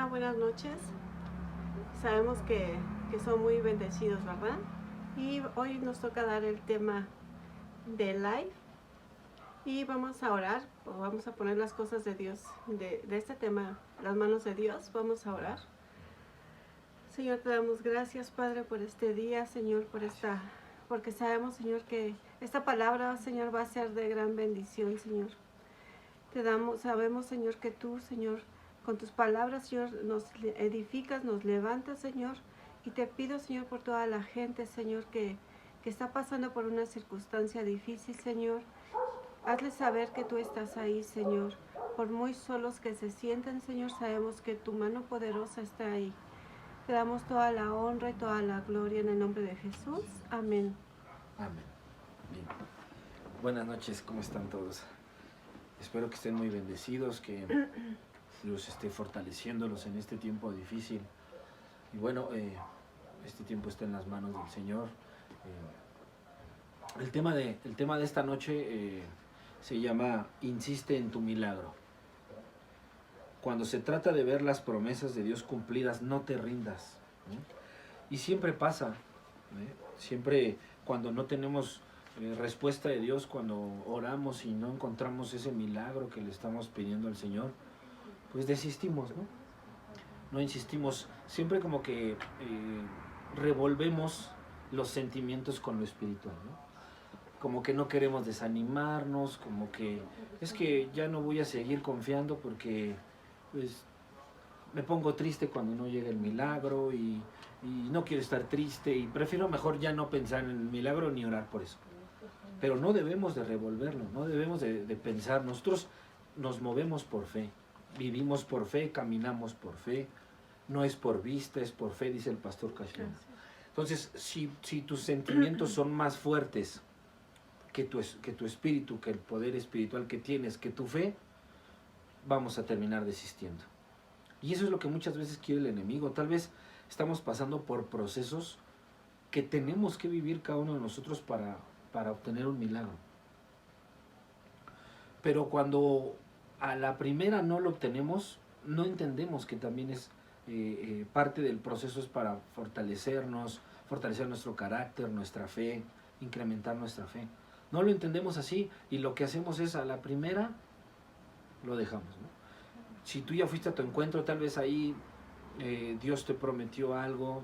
Hola, buenas noches. Sabemos que son muy bendecidos, ¿verdad? Y hoy nos toca dar el tema de life y vamos a orar, o vamos a poner las cosas de Dios, de este tema, las manos de Dios. Vamos a orar. Señor, te damos gracias, Padre, por este día, Señor, porque sabemos, Señor, que esta palabra, Señor, va a ser de gran bendición, Señor. Sabemos, Señor, que tú, Señor, con tus palabras, Señor, nos edificas, nos levantas, Señor. Y te pido, Señor, por toda la gente, Señor, que está pasando por una circunstancia difícil, Señor. Hazles saber que tú estás ahí, Señor. Por muy solos que se sienten, Señor, sabemos que tu mano poderosa está ahí. Te damos toda la honra y toda la gloria en el nombre de Jesús. Amén. Amén. Bien. Buenas noches, ¿cómo están todos? Espero que estén muy bendecidos, que Dios esté fortaleciéndolos en este tiempo difícil. Y bueno, este tiempo está en las manos del Señor. El tema de esta noche se llama Insiste en tu milagro. Cuando se trata de ver las promesas de Dios cumplidas, no te rindas, ¿no? Y siempre pasa, siempre cuando no tenemos respuesta de Dios, cuando oramos y no encontramos ese milagro que le estamos pidiendo al Señor, pues desistimos, ¿no? No insistimos, siempre como que revolvemos los sentimientos con lo espiritual, ¿no? Como que no queremos desanimarnos, como que es que ya no voy a seguir confiando porque pues me pongo triste cuando no llega el milagro y no quiero estar triste y prefiero mejor ya no pensar en el milagro ni orar por eso. Pero no debemos de revolverlo, no debemos de pensar. Nosotros nos movemos por fe, vivimos por fe, caminamos por fe. No es por vista, es por fe, dice el pastor Cashley. Entonces, si tus sentimientos son más fuertes que tu espíritu, que el poder espiritual que tienes, que tu fe, vamos a terminar desistiendo. Y eso es lo que muchas veces quiere el enemigo. Tal vez estamos pasando por procesos que tenemos que vivir cada uno de nosotros para obtener un milagro. Pero cuando a la primera no lo obtenemos, no entendemos que también es parte del proceso es para fortalecernos, fortalecer nuestro carácter, nuestra fe, incrementar nuestra fe. No lo entendemos así y lo que hacemos es a la primera lo dejamos, ¿no? Si tú ya fuiste a tu encuentro, tal vez ahí Dios te prometió algo,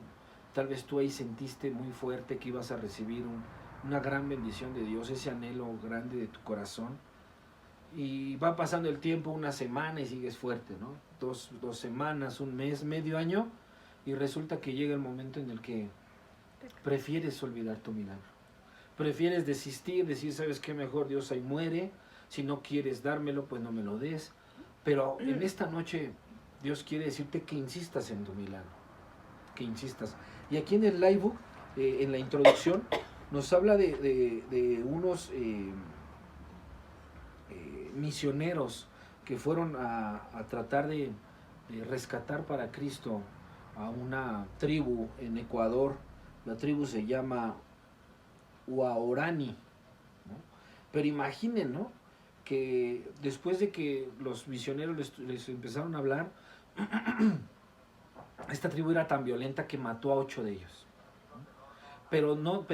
tal vez tú ahí sentiste muy fuerte que ibas a recibir una gran bendición de Dios, ese anhelo grande de tu corazón, y va pasando el tiempo, una semana y sigues fuerte, ¿no? Dos semanas, un mes, medio año, y resulta que llega el momento en el que prefieres olvidar tu milagro, prefieres desistir, decir, ¿sabes qué? Mejor Dios ahí muere, si no quieres dármelo, pues no me lo des. Pero en esta noche Dios quiere decirte que insistas en tu milagro, que insistas. Y aquí en el livebook, en la introducción, nos habla de unos misioneros que fueron a tratar de rescatar para Cristo a una tribu en Ecuador. La tribu se llama Huaorani, ¿no? Pero imaginen, ¿no?, que después de que los misioneros les empezaron a hablar, esta tribu era tan violenta que mató a 8 de ellos. Pero no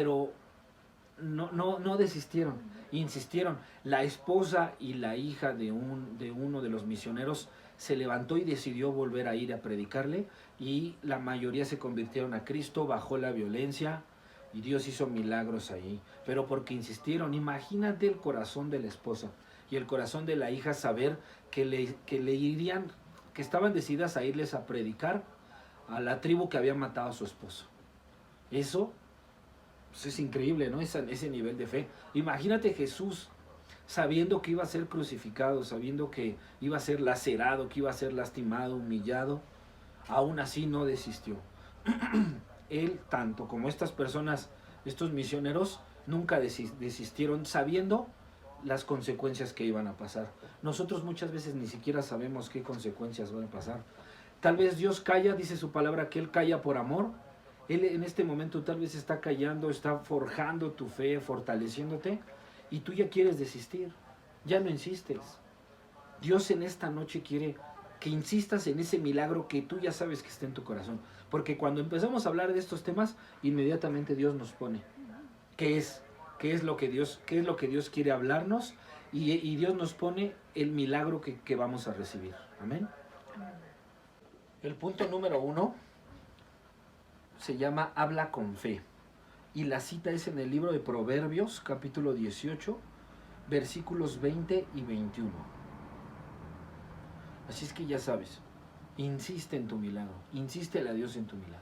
desistieron, insistieron. La esposa y la hija de uno de los misioneros se levantó y decidió volver a ir a predicarle, y la mayoría se convirtieron a Cristo, bajó la violencia y Dios hizo milagros ahí, pero porque insistieron. Imagínate el corazón de la esposa y el corazón de la hija, saber que le irían, que estaban decididas a irles a predicar a la tribu que había matado a su esposo. Eso pues es increíble, ¿no? Ese nivel de fe. Imagínate Jesús sabiendo que iba a ser crucificado, sabiendo que iba a ser lacerado, que iba a ser lastimado, humillado, aún así no desistió. Él, tanto como estas personas, estos misioneros, nunca desistieron, sabiendo las consecuencias que iban a pasar. Nosotros muchas veces ni siquiera sabemos qué consecuencias van a pasar. Tal vez Dios calla, dice su palabra que Él calla por amor. Él en este momento tal vez está callando, está forjando tu fe, fortaleciéndote, y tú ya quieres desistir, ya no insistes. Dios en esta noche quiere que insistas en ese milagro que tú ya sabes que está en tu corazón. Porque cuando empezamos a hablar de estos temas, inmediatamente Dios nos pone qué es, qué es lo que Dios quiere hablarnos, y Dios nos pone el milagro que vamos a recibir. Amén. El punto número 1 se llama habla con fe. Y la cita es en el libro de Proverbios, capítulo 18, versículos 20 y 21. Así es que ya sabes, insiste en tu milagro, insístele a Dios en tu milagro.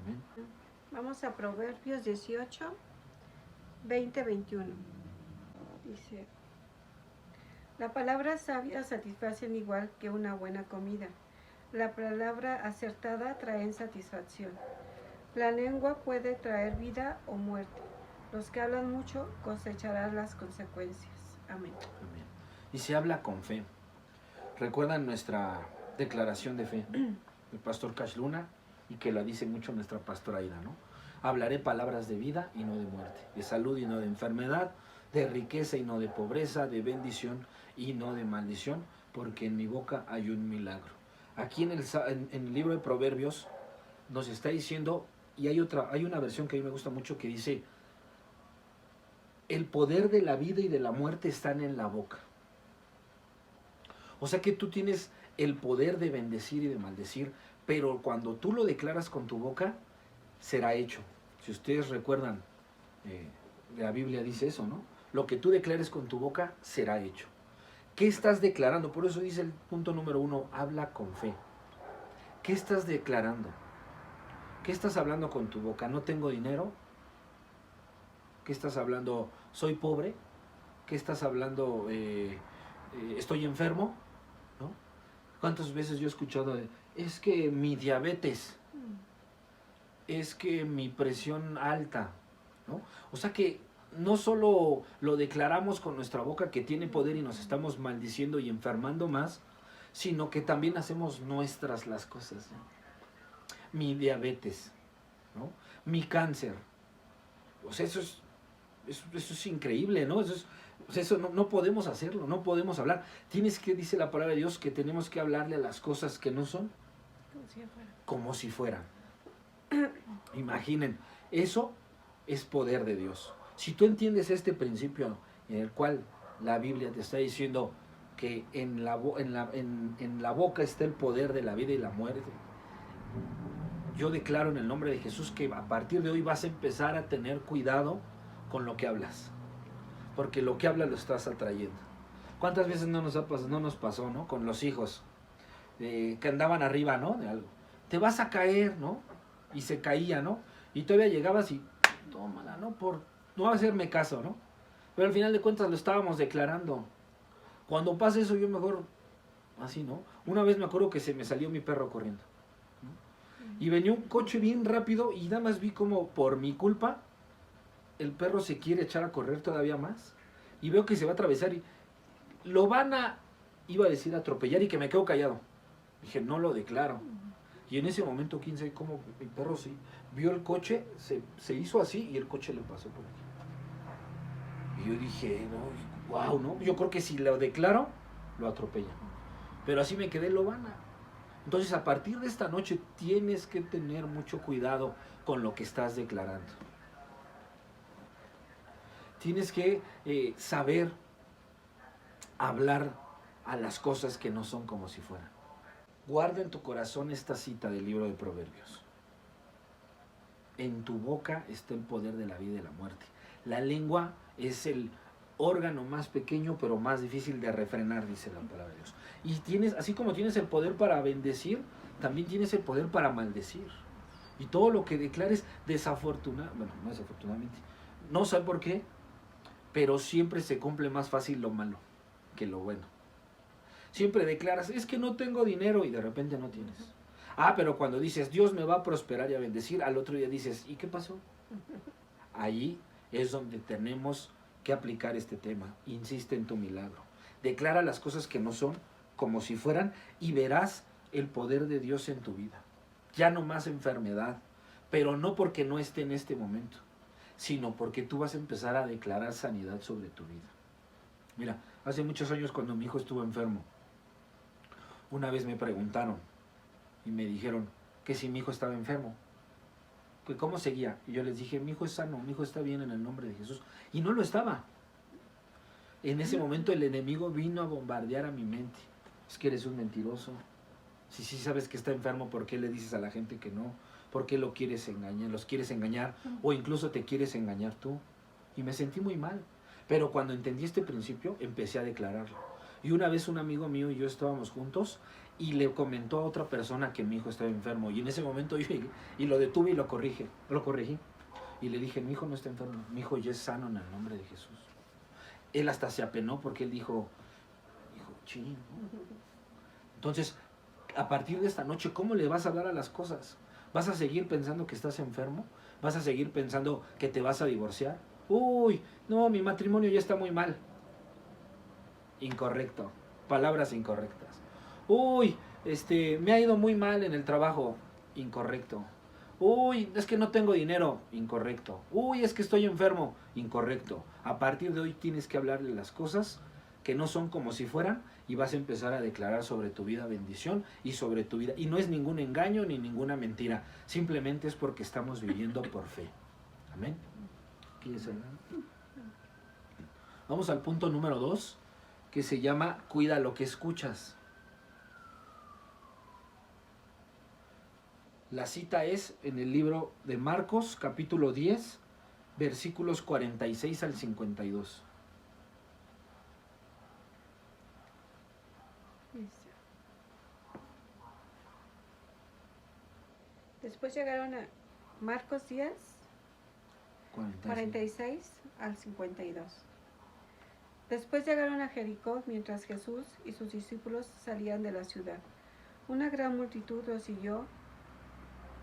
Amén. Vamos a Proverbios 18, 20, 21. Dice, la palabra sabia satisface igual que una buena comida. La palabra acertada trae satisfacción. La lengua puede traer vida o muerte. Los que hablan mucho cosecharán las consecuencias. Amén. Amén. Y se habla con fe. ¿Recuerdan nuestra declaración de fe del pastor Cash Luna? Y que la dice mucho nuestra pastora Aida, ¿no? Hablaré palabras de vida y no de muerte, de salud y no de enfermedad, de riqueza y no de pobreza, de bendición y no de maldición, porque en mi boca hay un milagro. Aquí en el libro de Proverbios nos está diciendo, y hay una versión que a mí me gusta mucho que dice, el poder de la vida y de la muerte están en la boca. O sea que tú tienes el poder de bendecir y de maldecir, pero cuando tú lo declaras con tu boca, será hecho. Si ustedes recuerdan, la Biblia dice eso, ¿no? Lo que tú declares con tu boca, será hecho. ¿Qué estás declarando? Por eso dice el punto número 1, habla con fe. ¿Qué estás declarando? ¿Qué estás hablando con tu boca? ¿No tengo dinero? ¿Qué estás hablando? ¿Soy pobre? ¿Qué estás hablando? ¿Estoy enfermo? ¿No? ¿Cuántas veces yo he escuchado es que mi diabetes, es que mi presión alta, ¿no? O sea que no solo lo declaramos con nuestra boca que tiene poder y nos estamos maldiciendo y enfermando más, sino que también hacemos nuestras las cosas, ¿no? Mi diabetes, ¿no? Mi cáncer. O sea, eso es increíble, ¿no? Eso no podemos hacerlo, no podemos hablar. Tienes que, dice la palabra de Dios, que tenemos que hablarle a las cosas que no son como si fueran. Imaginen, eso es poder de Dios. Si tú entiendes este principio en el cual la Biblia te está diciendo que en la boca está el poder de la vida y la muerte, yo declaro en el nombre de Jesús que a partir de hoy vas a empezar a tener cuidado con lo que hablas, porque lo que hablas lo estás atrayendo. ¿Cuántas veces no nos pasó, ¿no? Con los hijos que andaban arriba, ¿no? De algo. Te vas a caer, ¿no? Y se caía, ¿no? Y todavía llegabas y tómala, ¿no? Por no hacerme caso, ¿no? Pero al final de cuentas lo estábamos declarando. Cuando pasa eso, yo mejor así, ¿no? Una vez me acuerdo que se me salió mi perro corriendo, ¿no? Y venía un coche bien rápido y nada más vi como por mi culpa el perro se quiere echar a correr todavía más. Y veo que se va a atravesar y lo van a, iba a decir atropellar, y que me quedo callado. Dije, no lo declaro. Y en ese momento, quién sabe cómo, mi perro sí vio el coche, se hizo así y el coche le pasó por aquí. Y yo dije, no, wow, ¿no? Yo creo que si lo declaro, lo atropellan. Pero así me quedé, lo van a. Entonces, a partir de esta noche, tienes que tener mucho cuidado con lo que estás declarando. Tienes que saber hablar a las cosas que no son como si fueran. Guarda en tu corazón esta cita del libro de Proverbios. En tu boca está el poder de la vida y de la muerte. La lengua es el órgano más pequeño pero más difícil de refrenar, dice la palabra de Dios. Y tienes, así como tienes el poder para bendecir, también tienes el poder para maldecir. Y todo lo que declares desafortunadamente, no sé por qué, pero siempre se cumple más fácil lo malo que lo bueno. Siempre declaras, es que no tengo dinero, y de repente no tienes. Pero cuando dices, Dios me va a prosperar y a bendecir, al otro día dices, ¿y qué pasó? Ahí es donde tenemos que aplicar este tema. Insiste en tu milagro. Declara las cosas que no son como si fueran y verás el poder de Dios en tu vida. Ya no más enfermedad, pero no porque no esté en este momento, sino porque tú vas a empezar a declarar sanidad sobre tu vida. Mira, hace muchos años cuando mi hijo estuvo enfermo, Una vez me preguntaron y me dijeron que si mi hijo estaba enfermo, que cómo seguía. Y yo les dije, mi hijo es sano, mi hijo está bien en el nombre de Jesús. Y no lo estaba. En ese momento el enemigo vino a bombardear a mi mente. Es que eres un mentiroso. Si sí sabes que está enfermo, ¿por qué le dices a la gente que no? ¿Por qué lo quieres engañar? ¿Los quieres engañar? O incluso te quieres engañar tú. Y me sentí muy mal. Pero cuando entendí este principio, empecé a declararlo. Y una vez un amigo mío y yo estábamos juntos y le comentó a otra persona que mi hijo estaba enfermo. Y en ese momento yo llegué y lo detuve y lo corregí. Y le dije, mi hijo no está enfermo, mi hijo ya es sano en el nombre de Jesús. Él hasta se apenó porque él dijo, ching, ¿no? Entonces, a partir de esta noche, ¿cómo le vas a hablar a las cosas? ¿Vas a seguir pensando que estás enfermo? ¿Vas a seguir pensando que te vas a divorciar? Uy, no, mi matrimonio ya está muy mal. Incorrecto. Palabras incorrectas. Uy, me ha ido muy mal en el trabajo. Incorrecto. Uy, es que no tengo dinero. Incorrecto. Uy, es que estoy enfermo. Incorrecto. A partir de hoy tienes que hablarle las cosas que no son como si fueran y vas a empezar a declarar sobre tu vida bendición y sobre tu vida. Y no es ningún engaño ni ninguna mentira. Simplemente es porque estamos viviendo por fe. Amén. ¿Quieres hablar? Vamos al punto número 2, que se llama cuida lo que escuchas. La cita es en el libro de Marcos, capítulo 10, versículos 46 al 52. Después llegaron a Marcos 10, 46 al 52. Después llegaron a Jericó mientras Jesús y sus discípulos salían de la ciudad. Una gran multitud los siguió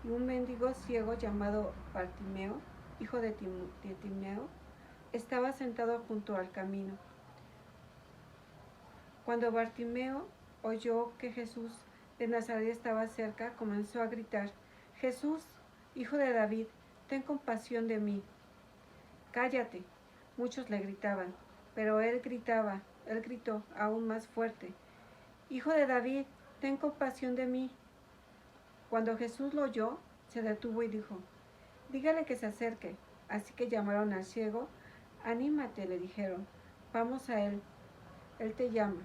y un mendigo ciego llamado Bartimeo, hijo de Timeo, estaba sentado junto al camino. Cuando Bartimeo oyó que Jesús de Nazaret estaba cerca, comenzó a gritar, Jesús, hijo de David, ten compasión de mí. Cállate, muchos le gritaban, pero él gritó aún más fuerte, Hijo de David, ten compasión de mí. Cuando Jesús lo oyó, se detuvo y dijo, dígale que se acerque. Así que llamaron al ciego, anímate, le dijeron, vamos a él te llama.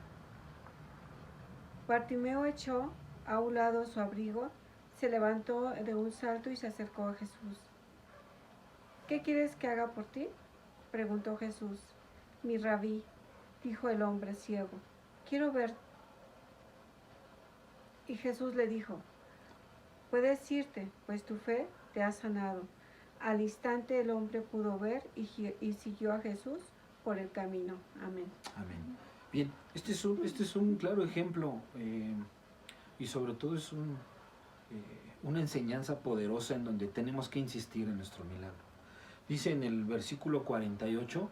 Bartimeo echó a un lado su abrigo, se levantó de un salto y se acercó a Jesús. ¿Qué quieres que haga por ti?, preguntó Jesús. Mi rabí, dijo el hombre ciego, quiero ver. Y Jesús le dijo, puedes irte, pues tu fe te ha sanado. Al instante el hombre pudo ver y siguió a Jesús por el camino. Amén. Amén. Bien, este es un claro ejemplo y sobre todo es una enseñanza poderosa en donde tenemos que insistir en nuestro milagro. Dice en el versículo 48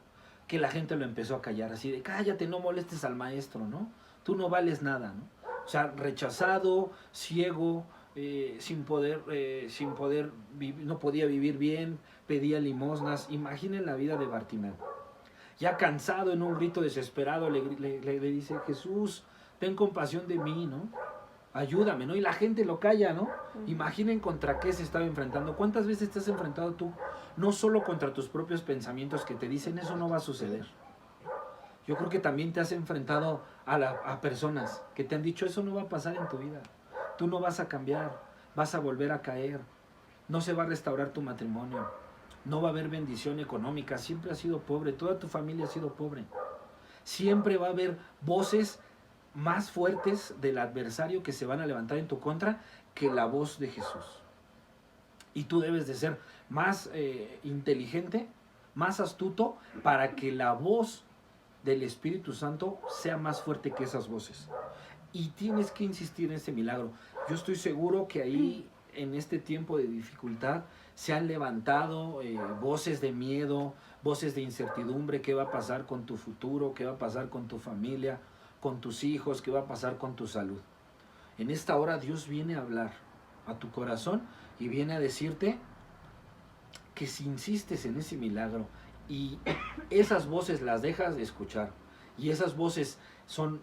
que la gente lo empezó a callar, así de cállate, no molestes al maestro, ¿no? Tú no vales nada, ¿no? O sea, rechazado, ciego, sin poder no podía vivir bien, pedía limosnas. Imaginen la vida de Bartimeo. Ya cansado, en un grito desesperado, le dice, Jesús, ten compasión de mí, ¿no? Ayúdame, ¿no? Y la gente lo calla, ¿no? Imaginen contra qué se estaba enfrentando. ¿Cuántas veces te has enfrentado tú? No solo contra tus propios pensamientos que te dicen, eso no va a suceder. Yo creo que también te has enfrentado a personas que te han dicho, eso no va a pasar en tu vida. Tú no vas a cambiar, vas a volver a caer. No se va a restaurar tu matrimonio. No va a haber bendición económica. Siempre has sido pobre, toda tu familia ha sido pobre. Siempre va a haber voces más fuertes del adversario que se van a levantar en tu contra que la voz de Jesús. Y tú debes de ser más inteligente, más astuto, para que la voz del Espíritu Santo sea más fuerte que esas voces. Y tienes que insistir en ese milagro. Yo estoy seguro que ahí, en este tiempo de dificultad, se han levantado voces de miedo, voces de incertidumbre. ¿Qué va a pasar con tu futuro? ¿Qué va a pasar con tu familia? ¿Con tus hijos? ¿Qué va a pasar con tu salud? En esta hora Dios viene a hablar a tu corazón y viene a decirte que si insistes en ese milagro y esas voces las dejas de escuchar y esas voces son,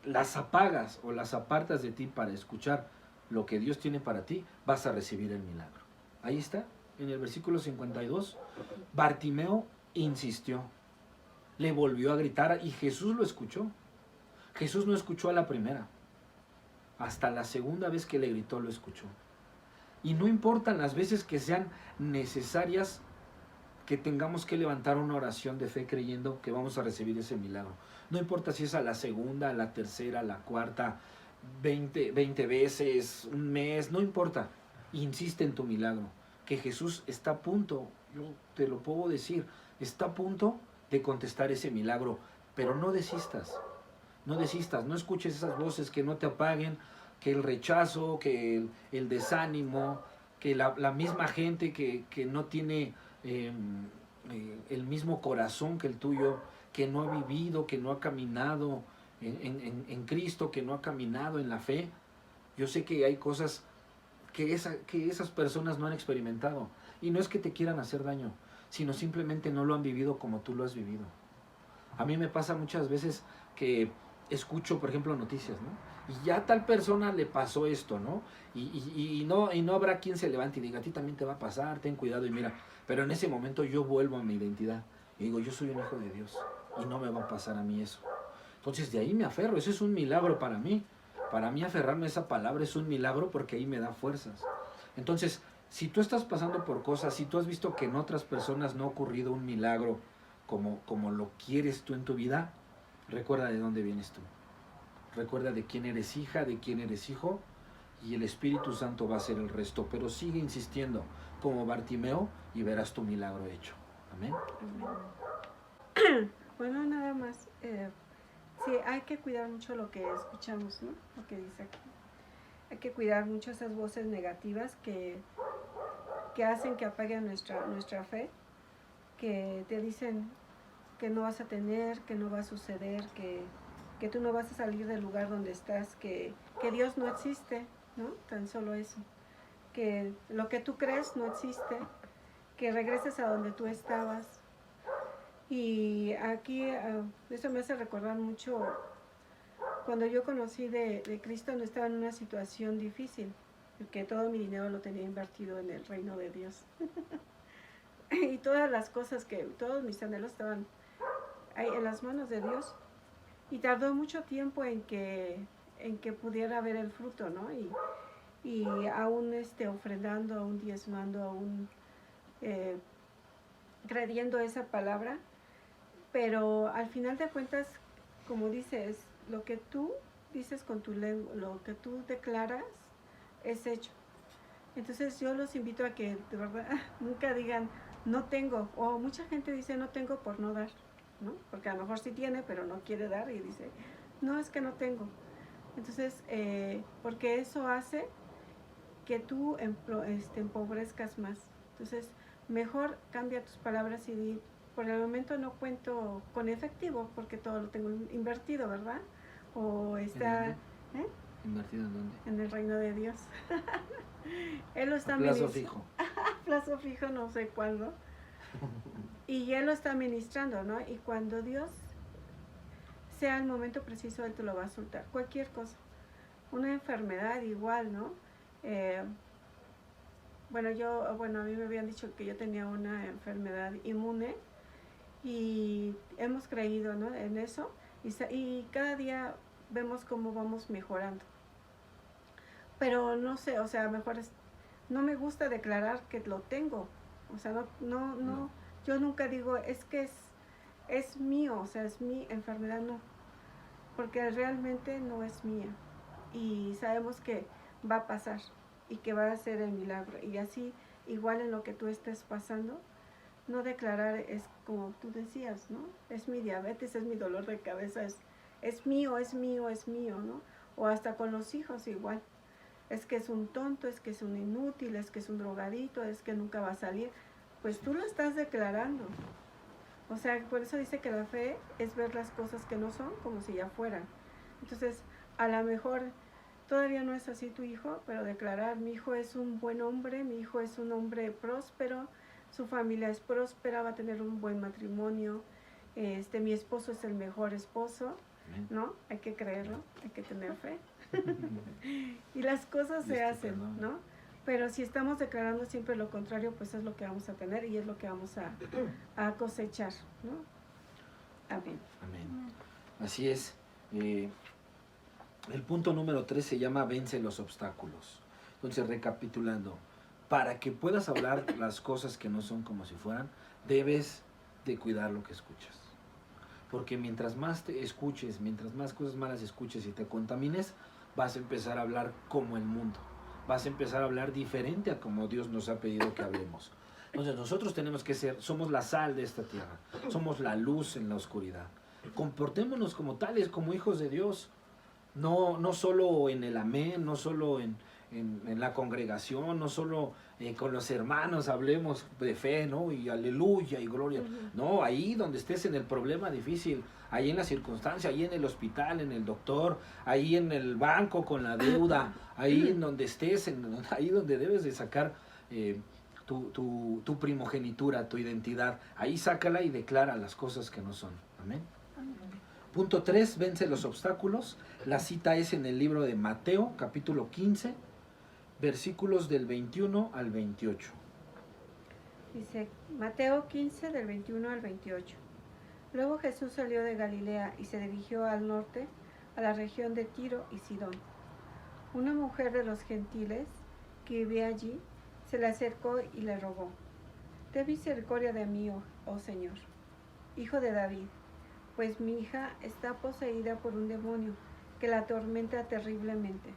las apagas o las apartas de ti para escuchar lo que Dios tiene para ti, vas a recibir el milagro. Ahí está, en el versículo 52, Bartimeo insistió, le volvió a gritar y Jesús lo escuchó. Jesús no escuchó a la primera, hasta la segunda vez que le gritó lo escuchó. Y no importan las veces que sean necesarias que tengamos que levantar una oración de fe creyendo que vamos a recibir ese milagro. No importa si es a la segunda, a la tercera, a la cuarta, 20 veces, un mes, no importa. Insiste en tu milagro, que Jesús está a punto, yo te lo puedo decir, está a punto de contestar ese milagro, pero no desistas, no escuches esas voces que no te apaguen, que el rechazo, que el desánimo, que la misma gente que no tiene el mismo corazón que el tuyo, que no ha vivido, que no ha caminado en Cristo, que no ha caminado en la fe. Yo sé que hay cosas que esas personas no han experimentado. Y no es que te quieran hacer daño, sino simplemente no lo han vivido como tú lo has vivido. A mí me pasa muchas veces que escucho, por ejemplo, noticias, ¿no? Y ya a tal persona le pasó esto, ¿no? Y no habrá quien se levante y diga, a ti también te va a pasar, ten cuidado y mira. Pero en ese momento yo vuelvo a mi identidad y digo, yo soy un hijo de Dios y no me va a pasar a mí eso. Entonces de ahí me aferro, eso es un milagro para mí. Para mí aferrarme a esa palabra es un milagro porque ahí me da fuerzas. Entonces, si tú estás pasando por cosas, si tú has visto que en otras personas no ha ocurrido un milagro como lo quieres tú en tu vida, recuerda de dónde vienes tú. Recuerda de quién eres hija, de quién eres hijo, y el Espíritu Santo va a hacer el resto. Pero sigue insistiendo como Bartimeo y verás tu milagro hecho. Amén. Bueno, nada más. Sí, hay que cuidar mucho lo que escuchamos, ¿no? Lo que dice aquí. Hay que cuidar mucho esas voces negativas que hacen que apaguen nuestra fe, que te dicen que no vas a tener, que no va a suceder, que tú no vas a salir del lugar donde estás, que Dios no existe, ¿no? Tan solo eso. Que lo que tú crees no existe, que regreses a donde tú estabas. Y aquí eso me hace recordar mucho cuando yo conocí de Cristo, no estaba en una situación difícil, porque todo mi dinero lo tenía invertido en el reino de Dios. Y todas las cosas todos mis anhelos estaban ahí en las manos de Dios. Y tardó mucho tiempo en que pudiera ver el fruto, ¿no? Y aún ofrendando, aún diezmando, aún creyendo esa palabra. Pero al final de cuentas, como dices, lo que tú dices con tu lengua, lo que tú declaras, es hecho. Entonces yo los invito a que de verdad nunca digan no tengo, o mucha gente dice no tengo por no dar, ¿no? Porque a lo mejor sí tiene, pero no quiere dar y dice, no, es que no tengo. Entonces, porque eso hace que tú empobrezcas más. Entonces, mejor cambia tus palabras y di, por el momento no cuento con efectivo porque todo lo tengo invertido, ¿verdad? O está... ¿Invertido en dónde? En el reino de Dios. Él lo está a plazo fijo. Plazo fijo, no sé cuándo. Y Él lo está ministrando, ¿no? Y cuando Dios sea el momento preciso, Él te lo va a soltar. Cualquier cosa. Una enfermedad igual, ¿no? Bueno, a mí me habían dicho que yo tenía una enfermedad inmune y hemos creído, ¿no? En eso y cada día vemos cómo vamos mejorando. Pero no sé, o sea, mejor no me gusta declarar que lo tengo. O sea, no. Yo nunca digo, es que es mío, o sea, es mi enfermedad, no. Porque realmente no es mía. Y sabemos que va a pasar y que va a ser el milagro. Y así, igual en lo que tú estés pasando, no declarar es como tú decías, ¿no? Es mi diabetes, es mi dolor de cabeza, es mío, ¿no? O hasta con los hijos igual. Es que es un tonto, es que es un inútil, es que es un drogadito, es que nunca va a salir. Pues tú lo estás declarando. O sea, por eso dice que la fe es ver las cosas que no son como si ya fueran. Entonces, a lo mejor todavía no es así tu hijo, pero declarar, mi hijo es un buen hombre, mi hijo es un hombre próspero, su familia es próspera, va a tener un buen matrimonio, Mi esposo es el mejor esposo, Amén. ¿no? Hay que creerlo, hay que tener fe. Y las cosas se hacen, ¿no? Pero si estamos declarando siempre lo contrario, pues es lo que vamos a tener y es lo que vamos a cosechar, ¿no? Amén. Amén. Así es. El punto número 3 se llama vence los obstáculos. Entonces, recapitulando, para que puedas hablar las cosas que no son como si fueran, debes de cuidar lo que escuchas. Porque mientras más te escuches, mientras más cosas malas escuches y te contamines, vas a empezar a hablar como el mundo. Vas a empezar a hablar diferente a como Dios nos ha pedido que hablemos. Entonces nosotros tenemos que ser, somos la sal de esta tierra, somos la luz en la oscuridad. Comportémonos como tales, como hijos de Dios. No solo en el amén, no solo en la congregación, no solo con los hermanos hablemos de fe, ¿no? Y aleluya y gloria. No, ahí donde estés en el problema difícil, ahí en la circunstancia, ahí en el hospital, en el doctor, ahí en el banco con la deuda, ahí en donde estés, ahí donde debes de sacar tu primogenitura, tu identidad. Ahí sácala y declara las cosas que no son. Amén. Punto 3, vence los obstáculos. La cita es en el libro de Mateo, capítulo 15, versículos del 21 al 28. Dice Mateo 15, del 21 al 28. Luego Jesús salió de Galilea y se dirigió al norte, a la región de Tiro y Sidón. Una mujer de los gentiles que vivía allí se le acercó y le rogó: «Ten misericordia de mí, oh Señor, hijo de David, pues mi hija está poseída por un demonio que la atormenta terriblemente».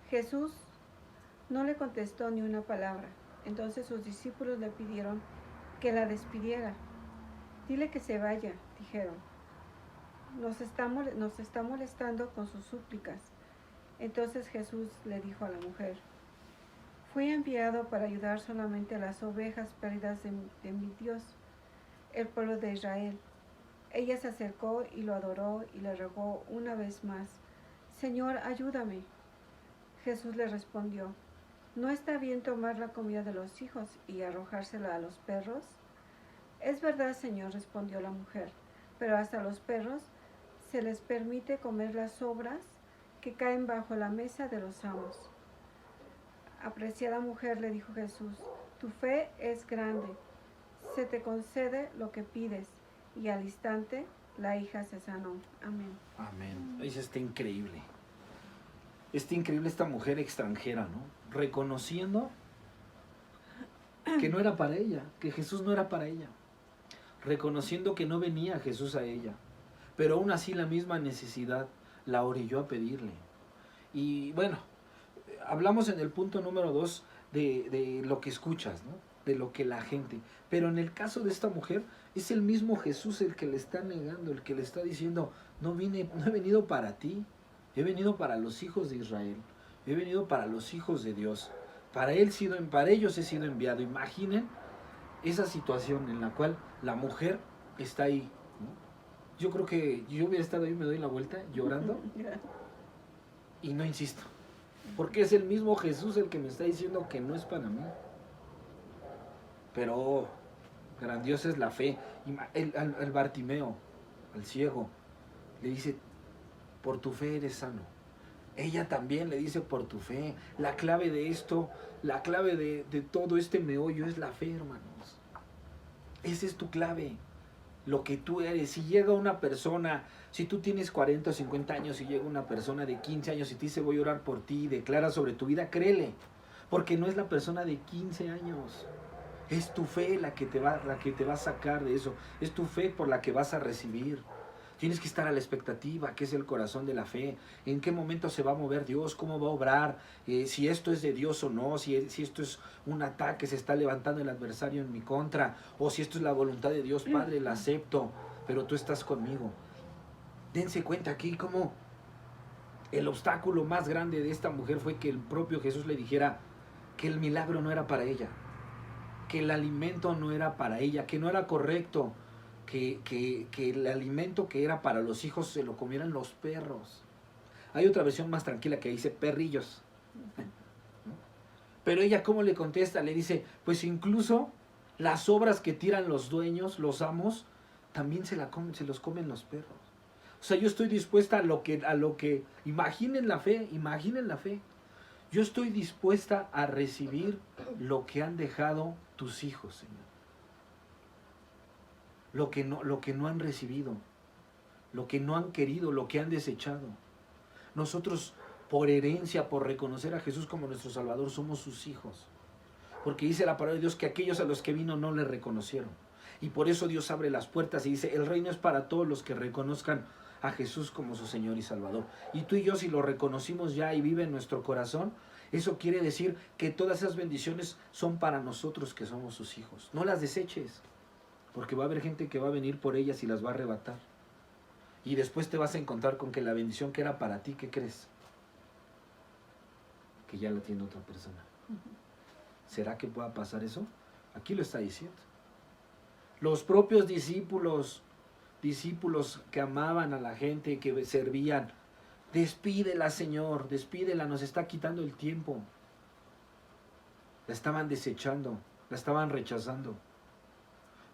Jesús no le contestó ni una palabra. Entonces sus discípulos le pidieron que la despidiera. «Dile que se vaya», dijeron. Nos está molestando con sus súplicas». Entonces Jesús le dijo a la mujer: «Fui enviado para ayudar solamente a las ovejas perdidas de mi Dios, el pueblo de Israel». Ella se acercó y lo adoró y le rogó una vez más: «Señor, ayúdame». Jesús le respondió: «¿No está bien tomar la comida de los hijos y arrojársela a los perros?». «Es verdad, Señor», respondió la mujer, «pero hasta a los perros se les permite comer las sobras que caen bajo la mesa de los amos». «Apreciada mujer», le dijo Jesús, «tu fe es grande, se te concede lo que pides». Y al instante la hija se sanó. Amén. Amén. Eso está increíble. Está increíble esta mujer extranjera, ¿no? Reconociendo que no era para ella, que Jesús no era para ella. Reconociendo que no venía Jesús a ella. Pero aún así la misma necesidad la orilló a pedirle. Y bueno, hablamos en el punto número 2 de lo que escuchas, ¿no? De lo que la gente. Pero en el caso de esta mujer, es el mismo Jesús el que le está negando, el que le está diciendo: no he venido para ti, he venido para los hijos de Israel, he venido para los hijos de Dios, para ellos he sido enviado. Imaginen esa situación en la cual la mujer está ahí, ¿no? Yo creo que yo hubiera estado ahí, me doy la vuelta llorando y no insisto, porque es el mismo Jesús el que me está diciendo que no es para mí. Pero grandiosa es la fe. Al Bartimeo, al ciego, le dice: por tu fe eres sano. Ella también le dice: por tu fe. La clave de esto, la clave de todo este meollo es la fe, hermanos. Esa es tu clave, lo que tú eres. Si llega una persona, si tú tienes 40 o 50 años y llega una persona de 15 años y te dice: voy a orar por ti, y declara sobre tu vida, créele, porque no es la persona de 15 años. Es tu fe la que te va a sacar de eso. Es tu fe por la que vas a recibir. Tienes que estar a la expectativa, que es el corazón de la fe. En qué momento se va a mover Dios, cómo va a obrar, si esto es de Dios o no, si esto es un ataque, se está levantando el adversario en mi contra, o si esto es la voluntad de Dios. Padre, la acepto, pero tú estás conmigo. Dense cuenta aquí cómo el obstáculo más grande de esta mujer fue que el propio Jesús le dijera que el milagro no era para ella, que el alimento no era para ella, que no era correcto, que el alimento que era para los hijos se lo comieran los perros. Hay otra versión más tranquila que dice perrillos. Pero ella, ¿cómo le contesta? Le dice: pues incluso las obras que tiran los dueños, los amos, también se los comen los perros. O sea, yo estoy dispuesta a lo que, imaginen la fe. Yo estoy dispuesta a recibir lo que han dejado tus hijos, Señor. Lo que no han recibido, lo que no han querido, lo que han desechado. Nosotros, por herencia, por reconocer a Jesús como nuestro Salvador, somos sus hijos. Porque dice la palabra de Dios que aquellos a los que vino no le reconocieron. Y por eso Dios abre las puertas y dice, el reino es para todos los que reconozcan a Jesús como su Señor y Salvador. Y tú y yo, si lo reconocimos ya y vive en nuestro corazón, eso quiere decir que todas esas bendiciones son para nosotros que somos sus hijos. No las deseches, porque va a haber gente que va a venir por ellas y las va a arrebatar. Y después te vas a encontrar con que la bendición que era para ti, ¿qué crees? Que ya la tiene otra persona. ¿Será que pueda pasar eso? Aquí lo está diciendo. Los propios discípulos que amaban a la gente, que servían, despídela, Señor, despídela, nos está quitando el tiempo. La estaban desechando, la estaban rechazando.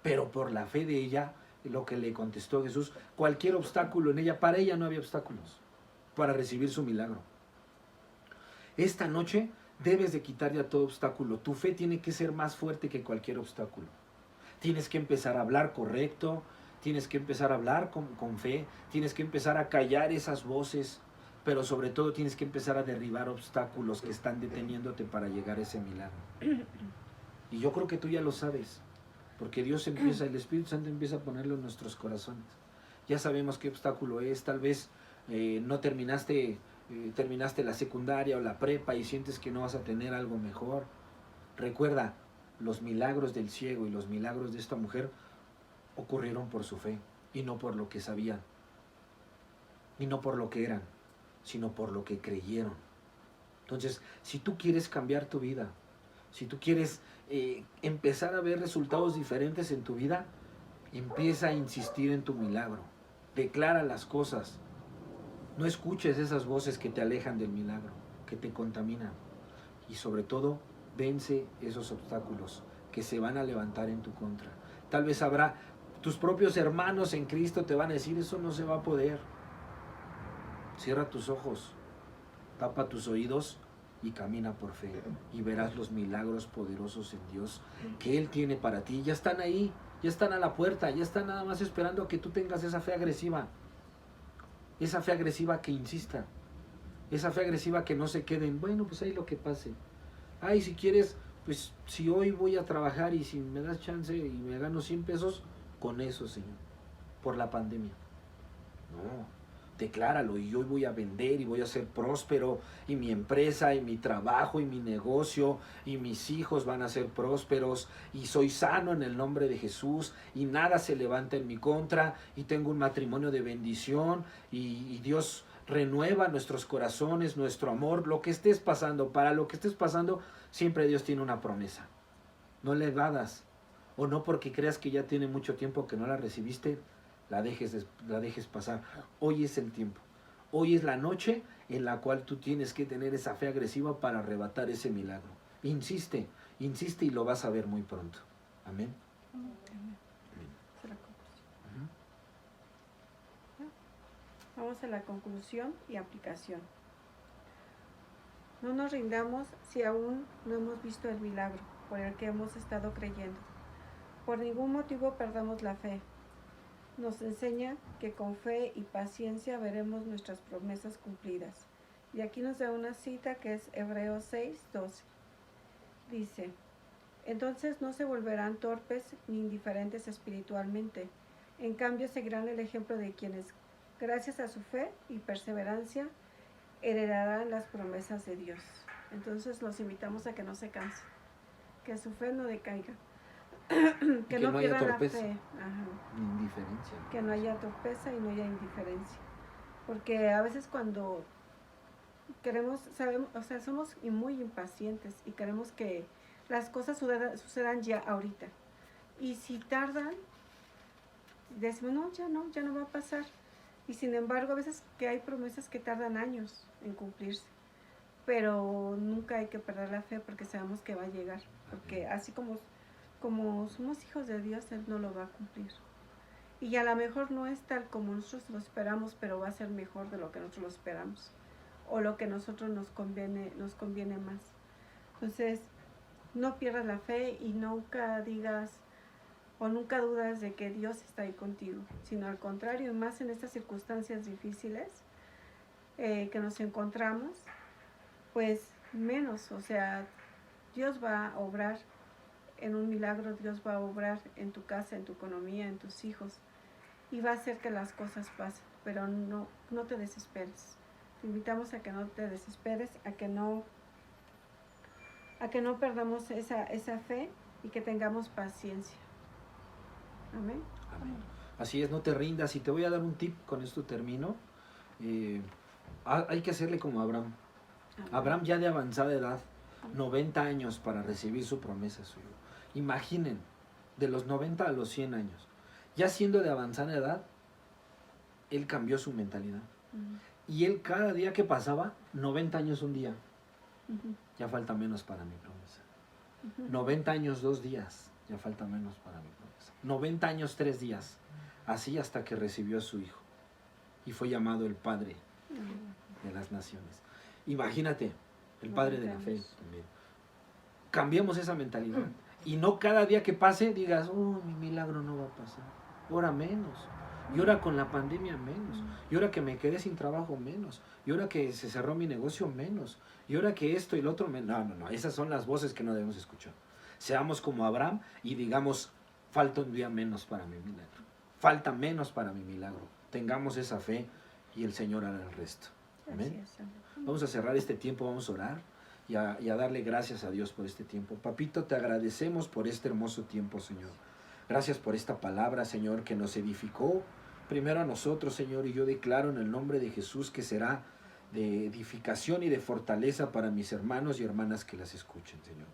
Pero por la fe de ella, lo que le contestó Jesús, cualquier obstáculo en ella, para ella no había obstáculos para recibir su milagro. Esta noche debes de quitar ya todo obstáculo. Tu fe tiene que ser más fuerte que cualquier obstáculo. Tienes que empezar a hablar correcto, tienes que empezar a hablar con fe, tienes que empezar a callar esas voces, pero sobre todo tienes que empezar a derribar obstáculos que están deteniéndote para llegar a ese milagro. Y yo creo que tú ya lo sabes, porque Dios empieza, el Espíritu Santo empieza a ponerlo en nuestros corazones. Ya sabemos qué obstáculo es, tal vez no terminaste la secundaria o la prepa y sientes que no vas a tener algo mejor. Recuerda, los milagros del ciego y los milagros de esta mujer ocurrieron por su fe y no por lo que sabían y no por lo que eran, sino por lo que creyeron. Entonces, si tú quieres cambiar tu vida, si tú quieres empezar a ver resultados diferentes en tu vida, empieza a insistir en tu milagro. Declara las cosas. No escuches esas voces que te alejan del milagro, que te contaminan. Y sobre todo, vence esos obstáculos que se van a levantar en tu contra. Tal vez habrá tus propios hermanos en Cristo te van a decir, eso no se va a poder. Cierra tus ojos, tapa tus oídos y camina por fe. Y verás los milagros poderosos en Dios que Él tiene para ti. Ya están ahí, ya están a la puerta, ya están nada más esperando a que tú tengas esa fe agresiva. Esa fe agresiva que insista. Esa fe agresiva que no se quede en, bueno, pues ahí lo que pase. Ay, si quieres, pues si hoy voy a trabajar y si me das chance y me gano 100 pesos, con eso, Señor, por la pandemia. No, decláralo, y hoy voy a vender y voy a ser próspero, y mi empresa y mi trabajo y mi negocio y mis hijos van a ser prósperos, y soy sano en el nombre de Jesús, y nada se levanta en mi contra, y tengo un matrimonio de bendición, y Dios renueva nuestros corazones, nuestro amor, lo que estés pasando, para lo que estés pasando, siempre Dios tiene una promesa. No le evadas, o no porque creas que ya tiene mucho tiempo que no la recibiste, la dejes pasar. Hoy es el tiempo. Hoy es la noche en la cual tú tienes que tener esa fe agresiva para arrebatar ese milagro. Insiste, insiste y lo vas a ver muy pronto. Amén. Vamos a la conclusión y aplicación. No nos rindamos si aún no hemos visto el milagro por el que hemos estado creyendo. Por ningún motivo perdamos la fe. Nos enseña que con fe y paciencia veremos nuestras promesas cumplidas. Y aquí nos da una cita que es Hebreos 6:12. Dice, entonces no se volverán torpes ni indiferentes espiritualmente. En cambio seguirán el ejemplo de quienes, gracias a su fe y perseverancia, heredarán las promesas de Dios. Entonces los invitamos a que no se cansen, que su fe no decaiga. que no haya pierdan torpeza, la fe. ni indiferencia. Que no haya torpeza y no haya indiferencia. Porque a veces cuando queremos, sabemos, o sea, somos muy impacientes y queremos que las cosas sucedan ya ahorita. Y si tardan, decimos, no, ya no va a pasar. Y sin embargo, a veces que hay promesas que tardan años en cumplirse. Pero nunca hay que perder la fe porque sabemos que va a llegar. Porque así como somos hijos de Dios, Él no lo va a cumplir. Y a lo mejor no es tal como nosotros lo esperamos, pero va a ser mejor de lo que nosotros lo esperamos. O lo que a nosotros nos conviene más. Entonces, no pierdas la fe y nunca digas o nunca dudas de que Dios está ahí contigo. Sino al contrario, más en estas circunstancias difíciles que nos encontramos, pues menos, o sea, Dios va a obrar en un milagro, Dios va a obrar en tu casa, en tu economía, en tus hijos, y va a hacer que las cosas pasen, pero no te desesperes. Te invitamos a que no te desesperes, a que no perdamos esa fe y que tengamos paciencia. Amén. Amén. Así es, no te rindas. Y te voy a dar un tip, con esto termino. Hay que hacerle como Abraham. Abraham ya de avanzada edad, 90 años para recibir su promesa suya. Imaginen, de los 90 a los 100 años. Ya siendo de avanzada edad, él cambió su mentalidad. Y él cada día que pasaba, 90 años un día, ya falta menos para mi promesa. 90 años 2 días, ya falta menos para mi promesa. 90 años 3 días, así hasta que recibió a su hijo. Y fue llamado el Padre de las Naciones. Imagínate, el Padre de la fe también. Cambiemos esa mentalidad. Y no cada día que pase digas, mi milagro no va a pasar. Ora menos. Y ahora con la pandemia menos. Y ahora que me quedé sin trabajo menos. Y ahora que se cerró mi negocio menos. Y ahora que esto y lo otro menos. No. Esas son las voces que no debemos escuchar. Seamos como Abraham y digamos, falta un día menos para mi milagro. Falta menos para mi milagro. Tengamos esa fe y el Señor hará el resto. Amén. Vamos a cerrar este tiempo, vamos a orar y a darle gracias a Dios por este tiempo. Papito, te agradecemos por este hermoso tiempo, Señor. Gracias por esta palabra, Señor, que nos edificó primero a nosotros, Señor, y yo declaro en el nombre de Jesús que será de edificación y de fortaleza para mis hermanos y hermanas que las escuchen, Señor.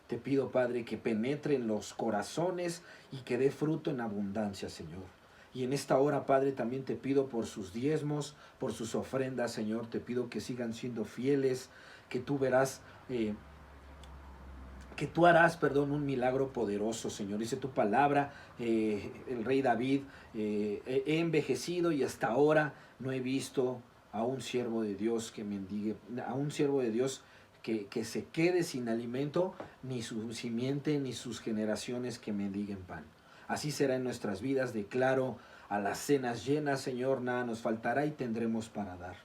Te pido, Padre, que penetre en los corazones y que dé fruto en abundancia, Señor. Y en esta hora, Padre, también te pido por sus diezmos, por sus ofrendas, Señor. Te pido que sigan siendo fieles, que tú verás, que tú harás, un milagro poderoso, Señor. Dice tu palabra, el rey David, he envejecido y hasta ahora no he visto a un siervo de Dios que mendigue, a un siervo de Dios que se quede sin alimento, ni su simiente, ni sus generaciones que mendiguen pan. Así será en nuestras vidas, declaro a las cenas llenas, Señor, nada nos faltará y tendremos para dar.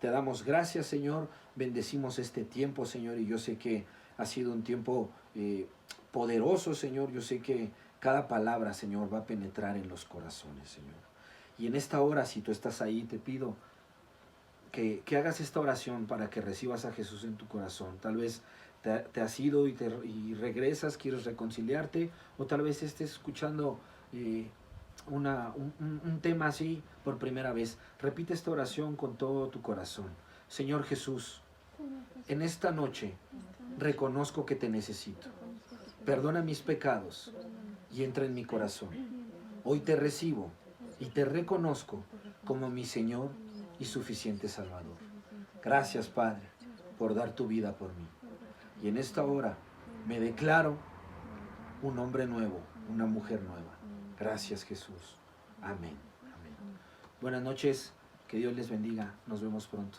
Te damos gracias, Señor, bendecimos este tiempo, Señor, y yo sé que ha sido un tiempo poderoso, Señor. Yo sé que cada palabra, Señor, va a penetrar en los corazones, Señor. Y en esta hora, si tú estás ahí, te pido que hagas esta oración para que recibas a Jesús en tu corazón. Tal vez te has ido y regresas, quieres reconciliarte, o tal vez estés escuchando un tema así por primera vez. Repite esta oración con todo tu corazón. Señor Jesús, en esta noche reconozco que te necesito. Perdona mis pecados y entra en mi corazón. Hoy te recibo y te reconozco como mi Señor y suficiente Salvador. Gracias, Padre, por dar tu vida por mí. Y en esta hora me declaro un hombre nuevo, una mujer nueva. Gracias, Jesús. Amén. Amén. Buenas noches. Que Dios les bendiga. Nos vemos pronto.